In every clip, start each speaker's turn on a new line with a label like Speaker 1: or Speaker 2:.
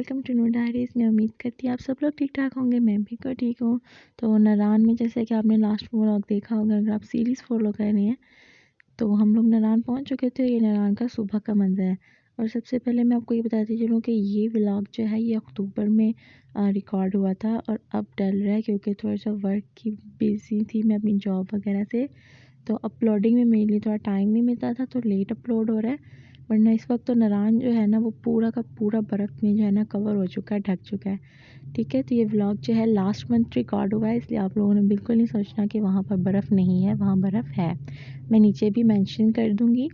Speaker 1: Welcome to know diaries. मैं उम्मीद करती हूँ आप सब लोग ठीक ठाक होंगे, मैं भी को ठीक हूँ। तो नारान में जैसे कि आपने लास्ट व्लॉग देखा होगा, अगर आप सीरीज़ फॉलो कर रहे हैं तो हम लोग नारान पहुँच चुके थे। ये नारान का सुबह का मंज़र है। और सबसे पहले मैं आपको ये बताती चलूँ कि ये व्लॉग जो है ये अक्टूबर में रिकॉर्ड हुआ था और अब डल रहा है क्योंकि थोड़ा सा वर्क की बिज़ी थी मैं अपनी जॉब वगैरह से। तो अपलोडिंग में मेरे लिए थोड़ा टाइम नहीं मिलता था, तो लेट अपलोड हो रहा है। वरना इस वक्त तो नारान जो है ना वो पूरा का पूरा बर्फ़ में जो है ना कवर हो चुका है, ढक चुका है। ठीक है, तो ये व्लॉग जो है लास्ट मंथ रिकॉर्ड हुआ है, इसलिए आप लोगों ने बिल्कुल नहीं सोचना कि वहाँ पर बर्फ़ नहीं है, वहाँ बर्फ़ है। मैं नीचे भी मेंशन कर दूँगी।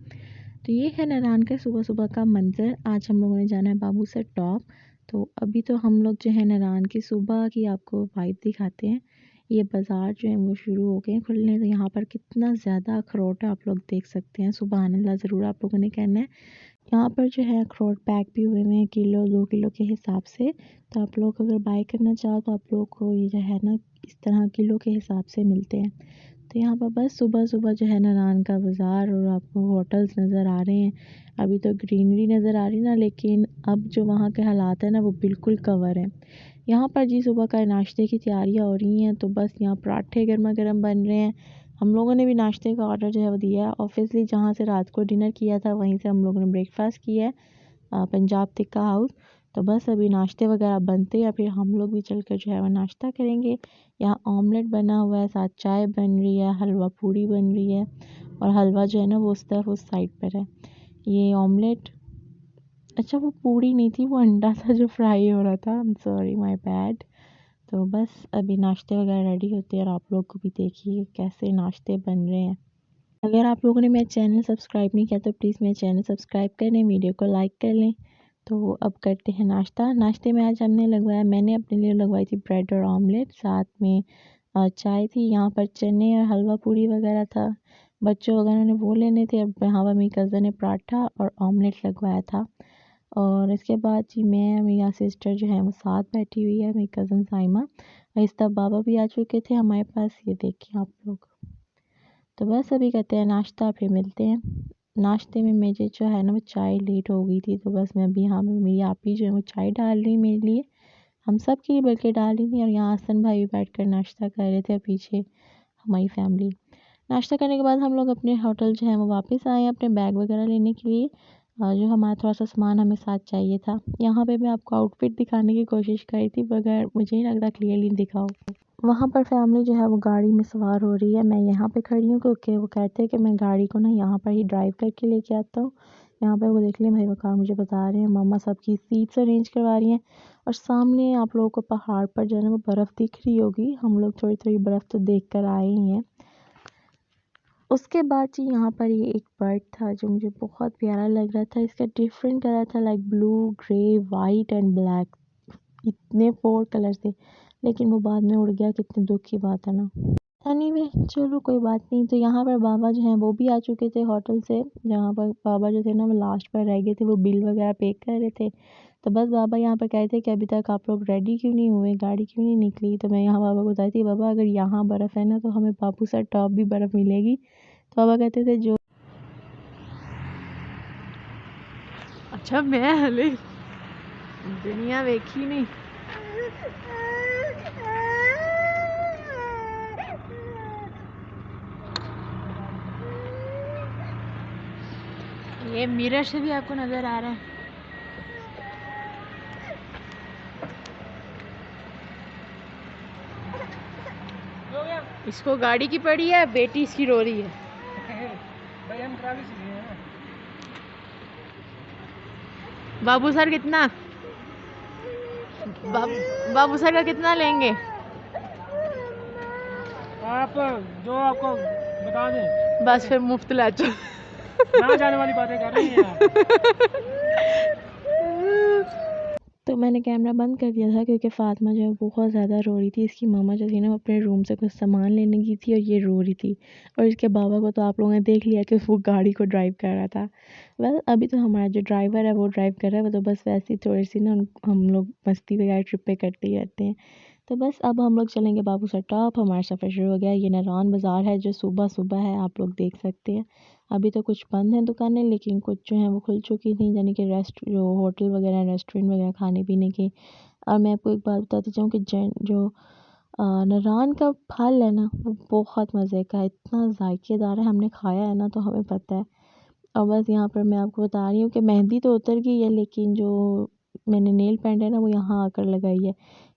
Speaker 1: तो ये है नारान का सुबह सुबह का मंज़र। आज हम लोगों ने जाना है बाबू सर टॉप। तो अभी तो हम लोग जो है नारान की सुबह की आपको वाइब दिखाते हैं। ये बाज़ार जो है वो शुरू हो गए हैं खुलने। तो यहाँ पर कितना ज़्यादा अखरोट है, आप लोग देख सकते हैं। सुबहान अल्लाह ज़रूर आप लोगों ने कहना है। यहाँ पर जो है अखरोट पैक भी हुए हुए हैं किलो 2 किलो के हिसाब से। तो आप लोग अगर बाय करना चाहो तो आप लोग को ये जो है ना इस तरह किलो के हिसाब से मिलते हैं। तो यहाँ पर बस सुबह-सुबह जो है नारान का बाज़ार और आपको होटल्स नज़र आ रहे हैं। अभी तो ग्रीनरी नज़र आ रही है ना, लेकिन अब जो वहाँ के हालात है ना वो बिल्कुल कवर है। यहाँ पर जी सुबह का नाश्ते की तैयारियाँ हो रही हैं, तो बस यहाँ पराठे गरमा-गरम बन रहे हैं। हम लोगों ने भी नाश्ते का ऑर्डर जो है वो दिया है। ऑब्वियसली जहाँ से रात को डिनर किया था वहीं से हम लोगों ने ब्रेकफ़ास्ट किया है, पंजाब टिक्का हाउस। तो बस अभी नाश्ते वगैरह बनते हैं, फिर हम लोग भी चलकर जो है वो नाश्ता करेंगे। यहाँ ऑमलेट बना हुआ है, साथ चाय बन रही है, हलवा पूड़ी बन रही है और हलवा जो है ना वो उस तरफ उस साइड पर है। ये ऑमलेट, अच्छा वो पूड़ी नहीं थी, वो अंडा था जो फ्राई हो रहा था। I am sorry, my bad. तो बस अभी नाश्ते वगैरह रेडी होते हैं और आप लोग को भी देखिए कैसे नाश्ते बन रहे हैं। अगर आप लोगों ने मेरा चैनल सब्सक्राइब नहीं किया तो प्लीज़ मेरा चैनल सब्सक्राइब कर लें, वीडियो को लाइक कर लें। तो अब करते हैं नाश्ता। नाश्ते में आज मैंने अपने लिए लगवाई थी ब्रेड और ऑमलेट, साथ में चाय थी। यहाँ पर चने और हलवा पूड़ी वगैरह था। बच्चों वगैरह ने वो लेने थे। अब यहाँ पर मेरी कज़न ने पराठा और ऑमलेट लगवाया था। और इसके बाद जी मैं मेरा सिस्टर जो है वो साथ बैठी हुई है, मेरी कज़न साइमा। और इस तरफ बाबा भी आ चुके थे हमारे पास, ये देखिए आप लोग। तो बस अभी करते हैं नाश्ता, फिर मिलते हैं। नाश्ते में मुझे जो है ना वो चाय लेट हो गई थी, तो बस मैं अभी यहाँ पे मेरी आपी जो है वो चाय डाल रही मेरे लिए, हम सब के लिए बल्कि डाल रही थी। और यहाँ हसन भाई भी बैठकर नाश्ता कर रहे थे, और पीछे हमारी फैमिली। नाश्ता करने के बाद हम लोग अपने होटल जो है वो वापस आए अपने बैग वगैरह लेने के लिए। जो हमारा थोड़ा सा सामान हमें साथ चाहिए था। यहाँ पे मैं आपको आउटफिट दिखाने की कोशिश करी थी, मगर मुझे नहीं लग रहा क्लियरली दिखाओ। वहाँ पर फैमिली जो है वो गाड़ी में सवार हो रही है, मैं यहाँ पे खड़ी हूँ क्योंकि वो कहते हैं कि मैं गाड़ी को ना यहाँ पर ही ड्राइव करके लेके आता हूँ। यहाँ पे वो देख लें भाई वकार मुझे बता रहे हैं, मम्मा सबकी सीट्स अरेंज करवा रही हैं। और सामने आप लोगों को पहाड़ पर जो है ना वो बर्फ़ दिख रही होगी, हम लोग थोड़ी थोड़ी बर्फ़ तो देख कर आए ही हैं। उसके बाद जी यहाँ पर ये एक बर्ड था जो मुझे बहुत प्यारा लग रहा था। इसका डिफरेंट कलर था, like blue, grey, white and black. इतने 4 कलर थे, लेकिन वो बाद में उड़ गया। कितने दुख की बात है ना। एनीवे चलो कोई बात नहीं। तो यहाँ पर बाबा जो हैं वो भी आ चुके थे होटल से। जहाँ पर बाबा जो थे ना वो लास्ट पर रह गए थे, वो बिल वगैरह पे कर रहे थे। तो बस बाबा यहाँ पर कह रहे थे कि अभी तक आप लोग रेडी क्यों नहीं हुए, गाड़ी क्यों नहीं निकली। तो मैं यहाँ बाबा को बताई थी, बाबा अगर यहाँ बर्फ़ है ना तो हमें बाबू सर टॉप भी बर्फ़ मिलेगी। तो बाबा कहते थे जो अच्छा मैं हले दुनिया देखी नहीं। ये मिरर से भी आपको नज़र आ रहा है। इसको गाड़ी की पड़ी है, बेटी इसकी रो रही है। बाबू सर कितना बाबू सर का कितना लेंगे
Speaker 2: आप? जो आपको बता दें।
Speaker 1: बस फिर मुफ्त ले चलो।
Speaker 2: ना जाने वाली बातें कर रही हैं आप।
Speaker 1: तो मैंने कैमरा बंद कर दिया था क्योंकि फ़ातिमा जो है बहुत ज़्यादा रो रही थी। इसकी मामा जो थी ना वो अपने रूम से कुछ सामान लेने की थी और ये रो रही थी। और इसके बाबा को तो आप लोगों ने देख लिया कि वो गाड़ी को ड्राइव कर रहा था। वेल अभी तो हमारा जो ड्राइवर है वो ड्राइव कर रहा है, वो तो बस वैसे ही थोड़ी सी ना हम लोग मस्ती वगैरह ट्रिप पे करते ही रहते हैं। तो बस अब हम लोग चलेंगे बाबू सर टॉप। हमारा सफ़र शुरू हो गया। ये नारान बाज़ार है जो सुबह सुबह है, आप लोग देख सकते हैं। अभी तो कुछ बंद हैं दुकानें, लेकिन कुछ जो हैं वो खुल चुकी थी, यानी कि जो होटल वगैरह रेस्टोरेंट वगैरह खाने पीने की। और मैं आपको एक बात बताती चाहूँ कि जो नारान का फल है ना, वो बहुत मज़े का है, इतना जायकेदार है। हमने खाया है ना तो हमें पता है। और बस यहाँ पर मैं आपको बता रही हूँ कि मेहंदी तो उतर गई है, लेकिन जो मैंने नेल पेंट है ना वो यहाँ आकर लगाई है।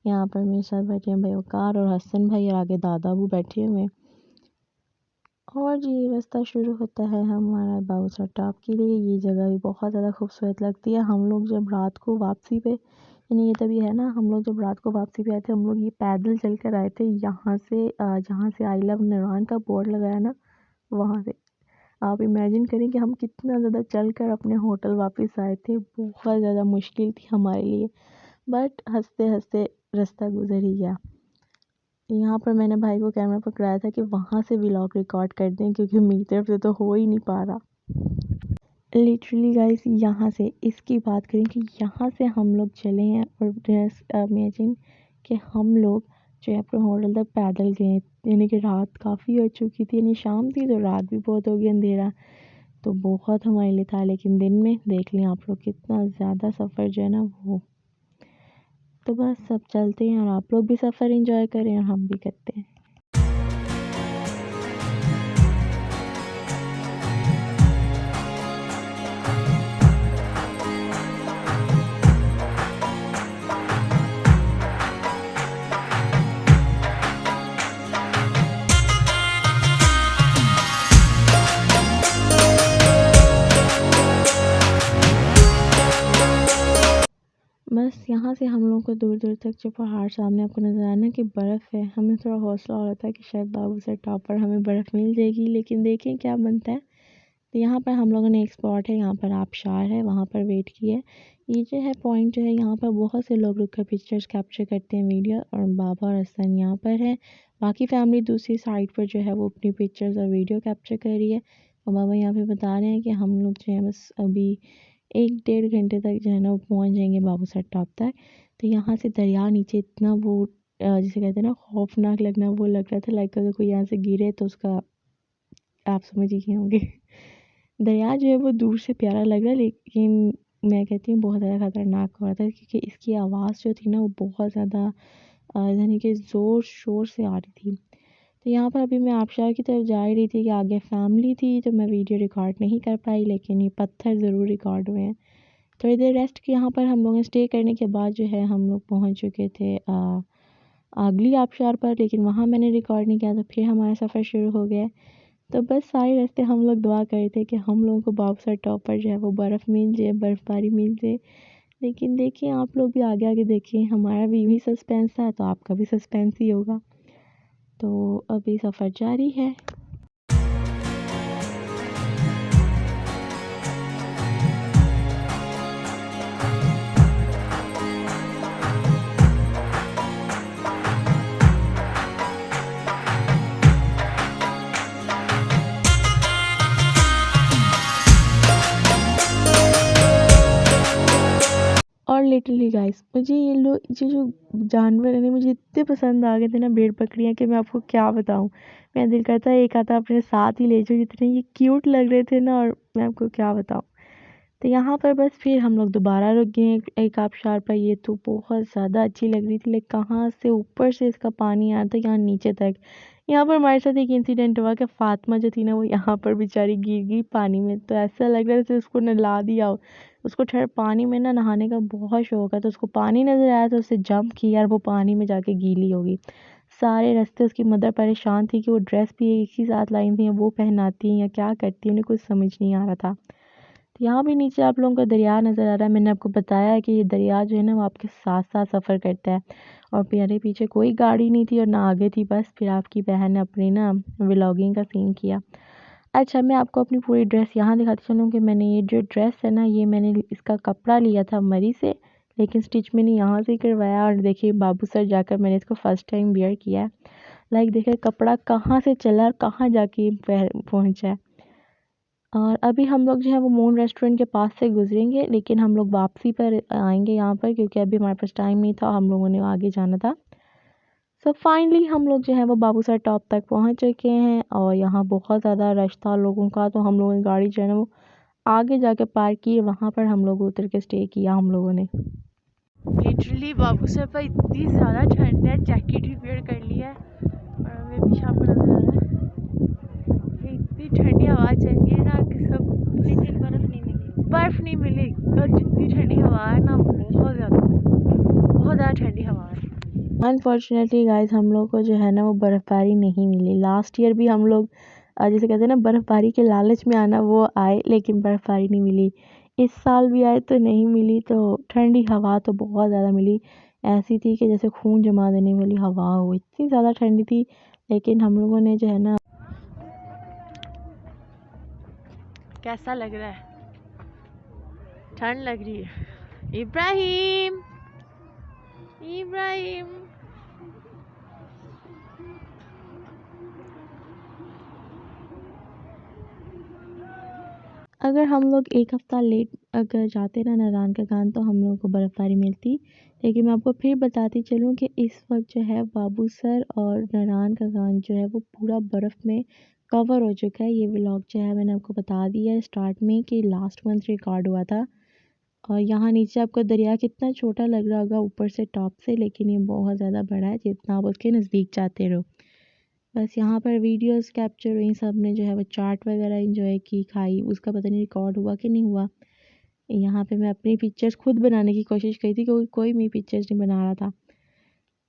Speaker 1: यहाँ पर मेरे साथ बैठे हैं भाई वकार और हसन भाई, और आगे दादा भी बैठे हुए हैं। और जी रास्ता शुरू होता है हमारा बाबूसर टॉप के लिए। ये जगह भी बहुत ज़्यादा खूबसूरत लगती है। हम लोग जब रात को वापसी पे, यानी ये तभी है ना, हम लोग जब रात को वापसी पे आए थे, हम लोग ये पैदल चल कर आए थे यहाँ से, जहाँ से आई लव नारायण का बोर्ड लगाया ना, वहाँ से। आप इमेजिन करें कि हम कितना ज़्यादा चल कर अपने होटल वापस आए थे। बहुत ज़्यादा मुश्किल थी हमारे लिए, बट हंसते हंसते रास्ता गुजर ही गया। यहाँ पर मैंने भाई को कैमरा पकड़ाया था कि वहाँ से व्लॉग रिकॉर्ड कर दें, क्योंकि मेरी तरफ से तो हो ही नहीं पा रहा। लिटरली गाइस, यहाँ से इसकी बात करें कि यहाँ से हम लोग चले हैं, और इमेजिन कि हम लोग जो है अपने होटल तक पैदल गए, यानी कि रात काफ़ी हो चुकी थी, यानी शाम थी तो रात भी बहुत हो गई, अंधेरा तो बहुत हमारे लिए था। लेकिन दिन में देख लें आप लोग कितना ज़्यादा सफ़र जो है ना वो। तो बस सब चलते हैं, और आप लोग भी सफ़र एंजॉय करें और हम भी करते हैं। बस यहाँ से हम लोगों को दूर दूर तक जो पहाड़ सामने आपको नज़र आना कि बर्फ़ है, हमें थोड़ा हौसला हो रहा था कि शायद बाबू सर टॉप पर हमें बर्फ़ मिल जाएगी, लेकिन देखें क्या बनता है। तो यहाँ पर हम लोगों ने एक स्पॉट है, यहाँ पर आबशार है, वहाँ पर वेट किया है। ये जो है पॉइंट जो है, यहाँ पर बहुत से लोग रुक कर पिक्चर्स कैप्चर करते हैं, वीडियो। और बाबा और हसन यहाँ पर है, बाकी फैमिली दूसरी साइड पर जो है वो अपनी पिक्चर्स और वीडियो कैप्चर कर रही है। और बाबा यहाँ पे बता रहे हैं कि हम लोग जो है बस अभी 1-1.5 घंटे तक जो है ना वो पहुँच जाएंगे बाबूसर टॉप तक। तो यहाँ से दरिया नीचे इतना वो जिसे कहते हैं ना खौफनाक लगना, वो लग रहा था लाइक अगर कोई यहाँ से गिरे तो उसका आप समझ ही गए होंगे। दरिया जो है वो दूर से प्यारा लग रहा है, लेकिन मैं कहती हूँ बहुत ज़्यादा ख़तरनाक हो रहा था, क्योंकि इसकी आवाज़ जो थी ना वो बहुत ज़्यादा यानी कि ज़ोर शोर से आ रही थी। तो यहाँ पर अभी मैं आबशार की तरफ जा ही रही थी कि आगे फैमिली थी, तो मैं वीडियो रिकॉर्ड नहीं कर पाई, लेकिन ये पत्थर ज़रूर रिकॉर्ड हुए हैं। थोड़ी देर रेस्ट की यहाँ पर हम लोगों ने स्टे करने के बाद जो है हम लोग पहुँच चुके थे अगली आबशार पर, लेकिन वहाँ मैंने रिकॉर्ड नहीं किया, तो फिर हमारा सफ़र शुरू हो गया। तो बस सारे रास्ते हम लोग दुआ कर रहे थे कि हम लोगों को बाबूसर टॉप पर जो है वो बर्फ़ मिल जाए, बर्फ़बारी मिल जाए। लेकिन देखिए आप लोग भी आगे आगे देखिए, हमारा भी सस्पेंस था तो आपका भी सस्पेंस ही होगा। तो अभी सफ़र जारी है। और लिटरली गाइस, मुझे ये लोग जो जानवर है ना, मुझे इतने पसंद आ गए थे ना, भेड़ बकरियाँ, कि मैं आपको क्या बताऊँ। मेरा दिल करता है एक आधा अपने साथ ही ले जाऊँ, जितने ये क्यूट लग रहे थे ना, और मैं आपको क्या बताऊँ। तो यहाँ पर बस फिर हम लोग दोबारा रुक गए एक आबशार पर। ये तो बहुत ज़्यादा अच्छी लग रही थी, लेकिन कहाँ से ऊपर से इसका पानी आ रहा था यहाँ नीचे तक। यहाँ पर हमारे साथ एक इंसिडेंट हुआ कि फ़ातिमा जो थी ना वो यहाँ पर बेचारी गिर गई पानी में। तो ऐसा लग रहा था जैसे उसको नहला दिया हो। उसको ठंड पानी में ना नहाने का बहुत शौक है, तो उसको पानी नज़र आया तो उससे जंप किया और वो पानी में जाके गीली हो गई। सारे रास्ते उसकी मदर परेशान थी कि वो ड्रेस भी एक ही साथ लाई थी, वो पहनाती या क्या करती, उन्हें कुछ समझ नहीं आ रहा था। यहाँ भी नीचे आप लोगों को दरिया नज़र आ रहा है। मैंने आपको बताया है कि ये दरिया जो है ना वो आपके साथ साथ सफ़र करता है। और मेरे पीछे कोई गाड़ी नहीं थी और ना आगे थी, बस फिर आपकी बहन ने अपनी ना व्लॉगिंग का सीन किया। अच्छा, मैं आपको अपनी पूरी ड्रेस यहाँ दिखाती चलूँ कि मैंने ये जो ड्रेस है ना, ये मैंने इसका कपड़ा लिया था मरी से, लेकिन स्टिच मैंने यहाँ से करवाया। और देखिए बाबू सर जाकर मैंने इसको फ़र्स्ट टाइम वियर किया है। लाइक देखिए कपड़ा कहाँ से चला और कहाँ जाके पहुँचा है। और अभी हम लोग जो है वो मून रेस्टोरेंट के पास से गुजरेंगे, लेकिन हम लोग वापसी पर आएंगे यहाँ पर, क्योंकि अभी हमारे पास टाइम नहीं था, हम लोगों ने आगे जाना था। सो फाइनली हम लोग जो है वो बाबूसर टॉप तक पहुंच चुके हैं और यहाँ बहुत ज़्यादा रश था लोगों का, तो हम लोगों ने गाड़ी जो है ना वो आगे जाके पार्क की, वहाँ पर हम लोग उतर के स्टे किया हम लोगों ने।
Speaker 3: लिटरली बाबूसर पर इतनी ज़्यादा ठंड है, जैकेट भी वेयर कर लिया है और हमें भी शाम पर नजर आ रहा है। ये इतनी ठंडी हवा चल रही है ना कि सब, लेकिन बर्फ़ नहीं मिली और जितनी ठंडी हवा है ना बहुत ज़्यादा ठंडी हवा है।
Speaker 1: अनफॉर्चुनेटली गाइस हम लोग को जो है ना वो बर्फ़बारी नहीं मिली। लास्ट ईयर भी हम लोग जैसे कहते हैं ना बर्फ़बारी के लालच में आना, वो आए लेकिन बर्फ़बारी नहीं मिली। इस साल भी आए तो नहीं मिली। तो ठंडी हवा तो बहुत ज़्यादा मिली, ऐसी थी कि जैसे खून जमा देने वाली हवा हो, इतनी ज़्यादा ठंडी थी। लेकिन हम लोगों ने जो है ना,
Speaker 3: कैसा लग रहा है? ठंड लग रही है? इब्राहिम, इब्राहिम
Speaker 1: अगर हम लोग एक हफ़्ता लेट अगर जाते ना नारायण का गान तो हम लोगों को बर्फ़बारी मिलती। लेकिन मैं आपको फिर बताती चलूँ कि इस वक्त जो है बाबूसर और नारायण का गान जो है वो पूरा बर्फ़ में कवर हो चुका है। ये व्लॉग जो है मैंने आपको बता दिया है स्टार्ट में कि लास्ट मंथ रिकॉर्ड हुआ था। और यहाँ नीचे आपको दरिया कितना छोटा लग रहा होगा ऊपर से टॉप से, लेकिन ये बहुत ज़्यादा बड़ा है जितना आप उसके नज़दीक जाते रहो। बस यहाँ पर वीडियोस कैप्चर हुई, सब ने जो है वो चाट वगैरह एंजॉय की, खाई। उसका पता नहीं रिकॉर्ड हुआ कि नहीं हुआ। यहाँ पे मैं अपनी पिक्चर्स खुद बनाने की कोशिश की थी, क्योंकि कोई मेरी पिक्चर्स नहीं बना रहा था।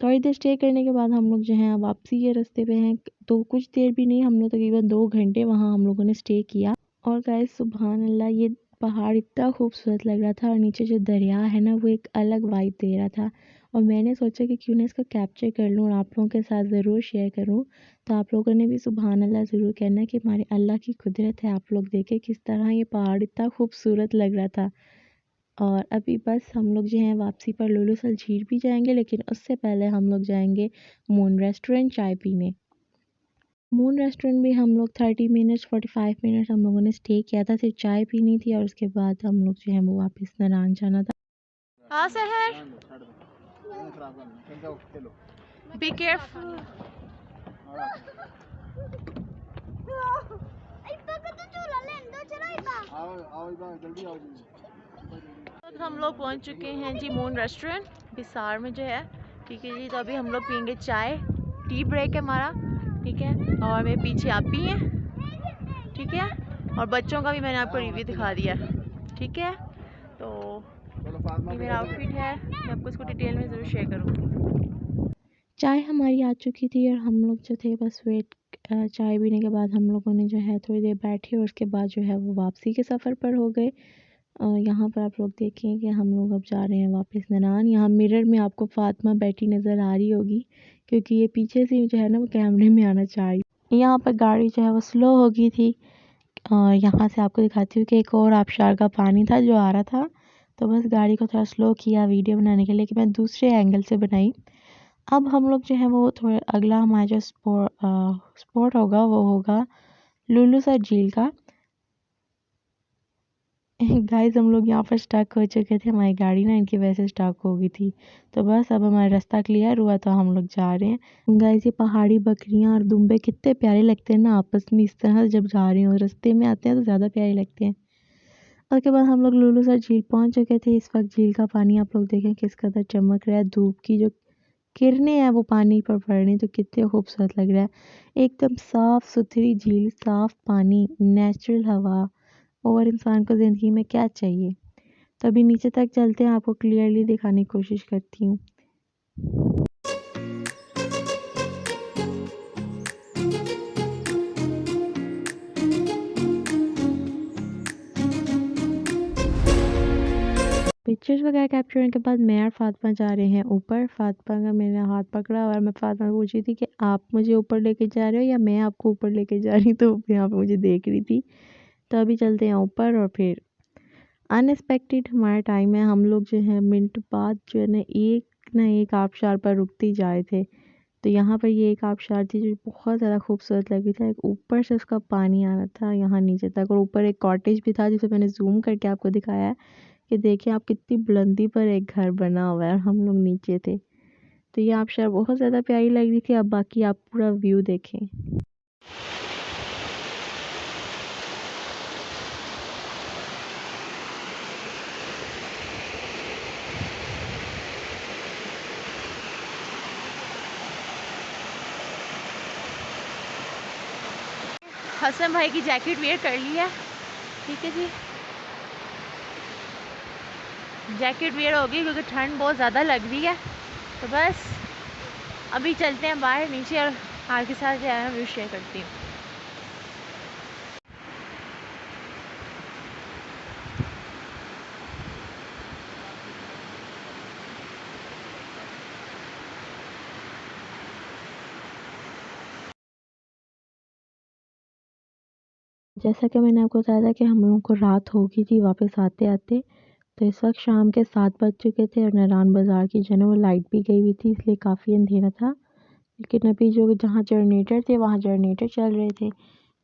Speaker 1: थोड़ी देर स्टे करने के बाद हम लोग जो हैं वापसी के रास्ते पे हैं। तो कुछ देर भी नहीं, हम लोग तकरीबन 2 घंटे वहाँ हम लोगों ने स्टे किया। और गाइस सुबहान अल्लाह, ये पहाड़ इतना खूबसूरत लग रहा था और नीचे जो दरिया है ना वो एक अलग वाइब दे रहा था। और मैंने सोचा कि क्यों ना इसको कैप्चर कर लूँ और आप लोगों के साथ ज़रूर शेयर करूँ। तो आप लोगों ने भी सुबहान अल्लाह ज़रूर कहना कि हमारे अल्लाह की कुदरत है। आप लोग देखें किस तरह ये पहाड़ इतना खूबसूरत लग रहा था। और अभी बस हम लोग जो हैं वापसी पर लुलुसल झील भी जाएंगे, लेकिन उससे पहले हम लोग जाएंगे मून रेस्टोरेंट चाय पीने। मून रेस्टोरेंट भी हम लोग 30 मिनट्स 45 मिनट्स हम लोगों ने स्टे किया था, सिर्फ चाय पीनी थी और उसके बाद हम लोग जो है वो वापस नारायण जाना था।
Speaker 3: हाँ सहर, बी केयरफुल। हम लोग पहुंच चुके हैं जी मून रेस्टोरेंट बिसार में जो है। ठीक है जी, तो अभी हम लोग पियेंगे चाय, टी ब्रेक है हमारा। ठीक है, और मेरे पीछे आप भी हैं। ठीक है, और बच्चों का भी मैंने आपको रिव्यू दिखा दिया। ठीक है, तो ये मेरा आउटफिट है, मैं आपको इसको डिटेल में ज़रूर शेयर करूँगी।
Speaker 1: चाय हमारी आ चुकी थी और हम लोग जो थे बस वेट, चाय पीने के बाद हम लोगों ने जो है थोड़ी देर बैठे और उसके बाद जो है वो वापसी के सफ़र पर हो गए। यहाँ पर आप लोग देखें कि हम लोग अब जा रहे हैं वापस नारायण। यहाँ मिरर में आपको फातिमा बैठी नज़र आ रही होगी, क्योंकि ये पीछे से जो है ना वो कैमरे में आना चाह रही। यहाँ पर गाड़ी जो है वो स्लो हो गई थी। और यहाँ से आपको दिखाती हूँ कि एक और आबशार का पानी था जो आ रहा था, तो बस गाड़ी को थोड़ा स्लो किया वीडियो बनाने के लिए कि मैं दूसरे एंगल से बनाई। अब हम लोग जो है वो थोड़ा अगला हमारा जो स्पॉट होगा वो होगा लुलुसर झील का। गाइस हम लोग यहाँ पर स्टक हो चुके थे, हमारी गाड़ी ना इनकी वजह से स्टक हो गई थी। तो बस अब हमारा रास्ता क्लियर हुआ तो हम लोग जा रहे हैं। गाइस ये पहाड़ी बकरियाँ और दुम्बे कितने प्यारे लगते हैं ना आपस में, इस तरह जब जा रहे हो रास्ते में आते हैं तो ज़्यादा प्यारे लगते हैं। उसके बाद हम लोग लुलुसर झील पहुँच चुके थे। इस वक्त झील का पानी आप लोग देखें किस कदर चमक रहा है, धूप की जो किरणें हैं वो पानी पर पड़ रही तो कितने खूबसूरत लग रहा है। एकदम साफ़ सुथरी झील, साफ़ पानी, नेचुरल हवा, और इंसान को ज़िंदगी में क्या चाहिए। तो अभी नीचे तक चलते हैं, आपको क्लियरली दिखाने की कोशिश करती हूँ। पिक्चर्स वगैरह कैप्चर होने के बाद मैं और फातिमा जा रहे हैं ऊपर। फातिमा का मैंने हाथ पकड़ा और मैं फातिमा को पूछ रही थी कि आप मुझे ऊपर लेके जा रहे हो या मैं आपको ऊपर लेके जा रही हूँ, तो यहाँ पे मुझे देख रही थी। तो अभी चलते हैं ऊपर। और फिर अनएक्सपेक्टेड हमारा टाइम है, हम लोग जो है मिनट बाद जो है ना एक आबशार पर रुकते ही जा रहे थे। तो यहाँ पर ये एक आबशार थी जो बहुत ज़्यादा खूबसूरत लगी थी। एक ऊपर से उसका पानी आ रहा था यहाँ नीचे तक, और ऊपर एक कॉटेज भी था जिसे मैंने जूम करके आपको दिखाया है कि देखिए आप कितनी बुलंदी पर एक घर बना हुआ है और हम लोग नीचे थे। तो ये आप शहर बहुत ज़्यादा प्यारी लग रही थी। अब बाकी आप पूरा व्यू देखें।
Speaker 3: हसन भाई की जैकेट वेयर कर ली है, ठीक है जी। जैकेट वेयर हो गई क्योंकि ठंड बहुत ज़्यादा लग रही है। तो बस अभी चलते हैं बाहर नीचे और आपके साथ जो है व्यू शेयर करती हूँ।
Speaker 1: जैसा कि मैंने आपको बताया था कि हम लोगों को रात हो गई थी वापस आते आते। तो इस वक्त शाम के 7 बज चुके थे और नारायण बाज़ार की जो है ना वो लाइट भी गई हुई थी, इसलिए काफ़ी अंधेरा था। लेकिन अभी जो जहाँ जनरेटर थे वहाँ जनरेटर चल रहे थे।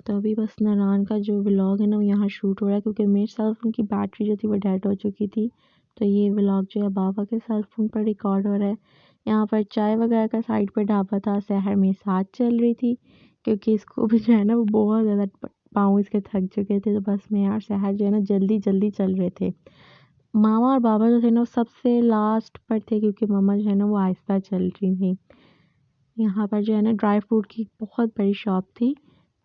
Speaker 1: तो अभी बस नारायण का जो व्लॉग है ना वो यहाँ शूट हो रहा है, क्योंकि मेरे सेल फ़ोन की बैटरी जो थी वो डेड हो चुकी थी। तो ये व्लॉग जो है बाबा के सेल फ़ोन पर रिकॉर्ड हो रहा है। यहाँ पर चाय वगैरह का साइड पर ढाबा था। सहर मेरे साथ चल रही थी, क्योंकि इसको भी जो है ना वो बहुत ज़्यादा पाँव इसके थक चुके थे। तो बस मैं और सहर जो है ना जल्दी जल्दी चल रहे थे। मामा और बाबा जो थे ना वो सबसे लास्ट पर थे, क्योंकि मामा जो है ना वो आहिस्ता चल रही थी। यहाँ पर जो है ना ड्राई फ्रूट की बहुत बड़ी शॉप थी।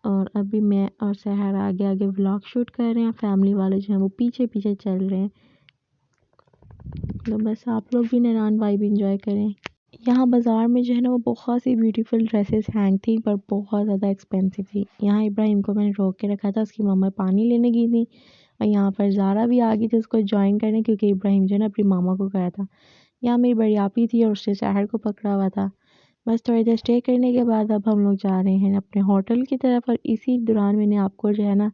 Speaker 1: और अभी मैं और सहर आगे आगे व्लॉग शूट कर रहे हैं, फैमिली वाले जो हैं वो पीछे पीछे चल रहे हैं। तो बस आप लोग भी नारायण वाइब इंजॉय करें। यहाँ बाज़ार में जो है ना वो बहुत सी ब्यूटीफुल ड्रेसेस हैंग थी, पर बहुत ज़्यादा एक्सपेंसिव थी। यहाँ इब्राहिम को मैंने रोक के रखा था, उसकी मम्मा पानी लेने गई थी। और यहाँ पर ज़ारा भी आ गई थी उसको ज्वाइन करने, क्योंकि इब्राहिम जो है ना अपनी मामा को गया था। यहाँ मेरी बड़ी आपी थी और उसने शहर को पकड़ा हुआ था। बस थोड़ी देर स्टे करने के बाद अब हम लोग जा रहे हैं अपने होटल की तरफ। और इसी दौरान मैंने आपको जो है ना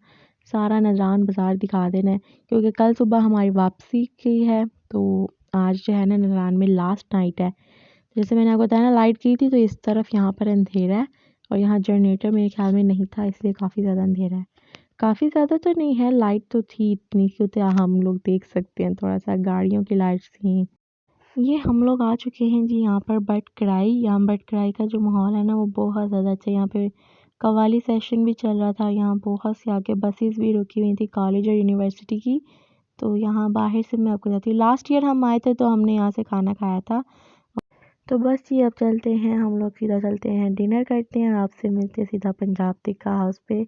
Speaker 1: सारा नारायण बाज़ार दिखा देना है, क्योंकि कल सुबह हमारी वापसी की है। तो आज जो है ना नारायण में लास्ट नाइट है। जैसे मैंने आपको बताया ना लाइट की थी, तो इस तरफ यहाँ पर अंधेरा है और यहाँ जनरेटर मेरे ख्याल में नहीं था, इसलिए काफ़ी ज़्यादा अंधेरा है। काफ़ी ज़्यादा तो नहीं है, लाइट तो थी इतनी कि हम लोग देख सकते हैं, थोड़ा सा गाड़ियों की लाइट्स थी। ये हम लोग आ चुके हैं जी यहाँ पर बट कढ़ाई। यहाँ बट कढ़ाई का जो माहौल है ना वो बहुत ज़्यादा अच्छा है। यहाँ पे कव्वाली सेशन भी चल रहा था। यहाँ बहुत सी आगे बसेस भी रुकी हुई थी कॉलेज और यूनिवर्सिटी की। तो यहाँ बाहर से मैं आपको बताती हूँ, लास्ट ईयर हम आए थे तो हमने यहाँ से खाना खाया था। तो बस जी अब चलते हैं, हम लोग सीधा चलते हैं डिनर करते हैं और आपसे मिलते हैं सीधा पंजाब टिक्का हाउस पे।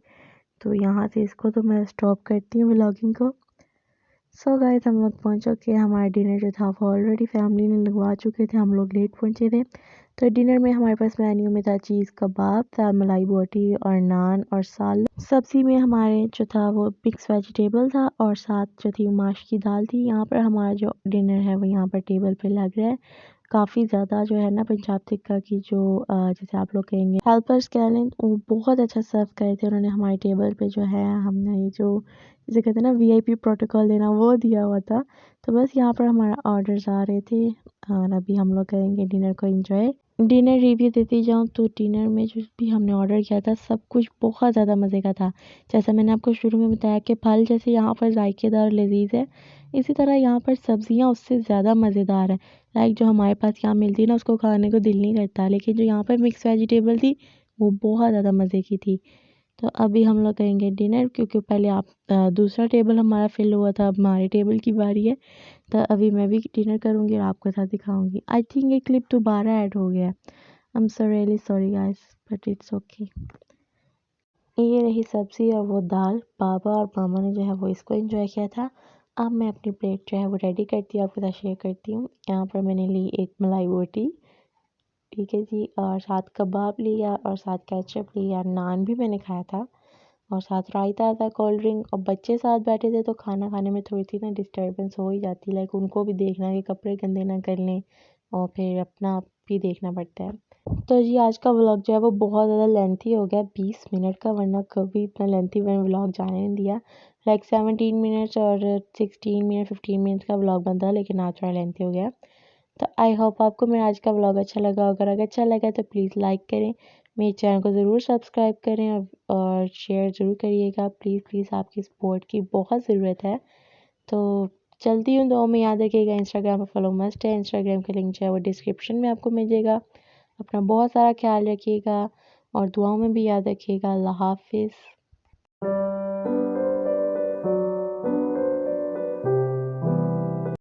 Speaker 1: तो यहाँ से इसको तो मैं स्टॉप करती हूँ व्लॉगिंग को। सो गाइस हम लोग पहुँच चुके हैं। हमारा डिनर जो था वो ऑलरेडी फैमिली ने लगवा चुके थे, हम लोग लेट पहुँचे थे। तो डिनर में हमारे पास मेन्यू में था चीज़ कबाब था, मलाई बोटी और नान और साल। सब्ज़ी में हमारे जो था वो मिक्स वेजिटेबल था और साथ जो थी माश की दाल थी। यहाँ पर हमारा जो डिनर है वो यहाँ पर टेबल पे लग रहा है। काफ़ी ज़्यादा जो है ना पंजाब टिक्का की जो जैसे आप लोग कहेंगे हेल्पर्स कह लें, वो बहुत अच्छा सर्व करे थे उन्होंने हमारे टेबल पे। जो है हमने ये जो जिसे कहते हैं ना वीआईपी प्रोटोकॉल देना, वो दिया हुआ था। तो बस यहाँ पर हमारा ऑर्डर्स आ रहे थे और अभी हम लोग करेंगे डिनर को एंजॉय। डिनर रिव्यू देती जाऊँ तो डिनर में जो भी हमने ऑर्डर किया था सब कुछ बहुत ज़्यादा मज़े का था। जैसा मैंने आपको शुरू में बताया कि फल जैसे यहाँ पर जायकेदार और लजीज है, इसी तरह यहाँ पर सब्ज़ियाँ उससे ज़्यादा मज़ेदार हैं। लाइक जो हमारे पास यहाँ मिलती है ना उसको खाने को दिल नहीं करता, लेकिन जो यहाँ पर मिक्स वेजिटेबल थी वो बहुत ज़्यादा मज़े की थी। तो अभी हम लोग करेंगे डिनर, क्योंकि पहले आप दूसरा टेबल हमारा फिल हुआ था, अब हमारे टेबल की बारी है। तो अभी मैं भी डिनर करूँगी और आपके साथ दिखाऊंगी। आई थिंक ये क्लिप दोबारा ऐड हो गया है। I am so really sorry guys, but it's okay. ये रही सब्ज़ी और वो दाल। पापा और मामा ने जो है वो इसको एंजॉय किया था। अब मैं अपनी प्लेट जो है वो रेडी करती हूँ, आपके साथ शेयर करती हूँ। यहाँ पर मैंने ली एक मलाई बोटी, ठीक है जी, और साथ कबाब लिया और साथ केचप लिया। नान भी मैंने खाया था और साथ रायता था, कोल्ड ड्रिंक। और बच्चे साथ बैठे थे तो खाना खाने में थोड़ी सी ना डिस्टर्बेंस हो ही जाती है, लाइक उनको भी देखना है कि कपड़े गंदे ना कर लें और फिर अपना आप भी देखना पड़ता है। तो जी आज का व्लॉग जो है वो बहुत ज़्यादा लेंथी हो गया, 20 मिनट का, वरना कभी इतना लेंथी मैंने व्लॉग जाने नहीं दिया। लाइक 17 मिनट्स और 16 मिनट 15 मिनट का व्लॉग बनता, लेकिन आज थोड़ा लेंथी हो गया। तो आई होप आपको मेरा आज का व्लॉग अच्छा लगा। अगर अच्छा लगा तो प्लीज़ लाइक करें, मेरे चैनल को ज़रूर सब्सक्राइब करें और शेयर ज़रूर करिएगा। प्लीज़ प्लीज़ आपकी सपोर्ट की बहुत ज़रूरत है। तो चलती हूँ, दुआओं में याद रखिएगा। इंस्टाग्राम पर फॉलो मस्ट है, इंस्टाग्राम का लिंक जो है वो डिस्क्रिप्शन में आपको मिल जाएगा। अपना बहुत सारा ख्याल रखिएगा और दुआओं में भी याद रखिएगा। अल्लाह हाफिज़।